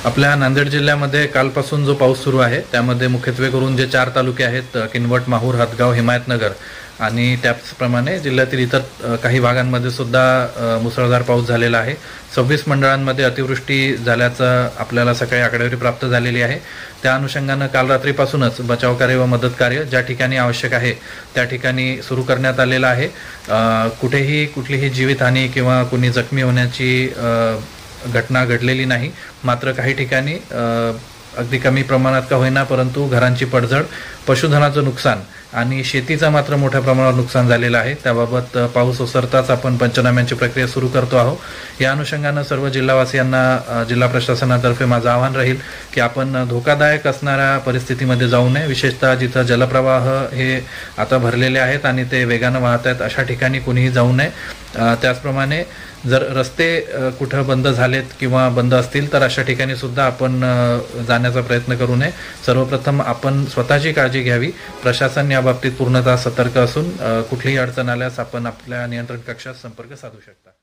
आपल्या नांदेड जिल्ह्यामध्ये कालपासून जो पाऊस सुरू आहे त्यामध्ये मुख्यत्वे करून जे 4 तालुके आहेत किनवट, माहूर, हदगाव, हिमायतनगर आणि त्याचप्रमाणे जिल्ह्यातील इतर काही भागांमध्ये सुद्धा मुसळधार पाऊस झालेला आहे। 26 मंडळांमध्ये अतिवृष्टी झाल्याचं आपल्याला सकाळी आकडेवारी प्राप्त झालेली आहे। त्या अनुषंगाने काल रात्रीपासूनच बचाव कार्य व मदत कार्य ज्या ठिकाणी आवश्यक आहे त्या ठिकाणी सुरू करण्यात आलेलं आहे। कुठलीही जीवितहानी किंवा कोणी जखमी होण्याची घटना घडलेली नाही। मात्र काही ठिकाणी अगदी कमी प्रमाणात का होईना परंतु घरांची पडझड, पशुधनाचं नुकसान आणि शेतीचा मात्र मोठ्या प्रमाणावर नुकसान झालेलं आहे। त्याबाबत पाऊस ओसरताच आपण पंचनाम्यांची प्रक्रिया सुरू करतो आहोत। या अनुषंगाने सर्व जिल्हावासियांना जिल्हा प्रशासनातर्फे माझं आवाहन राहील की आपण धोकादायक असणाऱ्या परिस्थितीमध्ये जाऊ नये। विशेषतः जिथे जलप्रवाह हे आता भरलेले आहेत आणि ते वेगाने वाहत आहेत अशा ठिकाणी कुणीही जाऊ नये। त्याचप्रमाणे जर रस्ते कुठे बंद झालेत किंवा बंद असतील तर अशा ठिकाणी सुद्धा आपण जाण्याचा प्रयत्न करू नये। सर्वप्रथम आपण स्वतःची काळजी घ्यावी। प्रशासन या बाबतीत पूर्णतः सतर्क असून कुठलीही अडचण आल्यास आपण आपल्या नियंत्रण कक्षात संपर्क साधू शकता।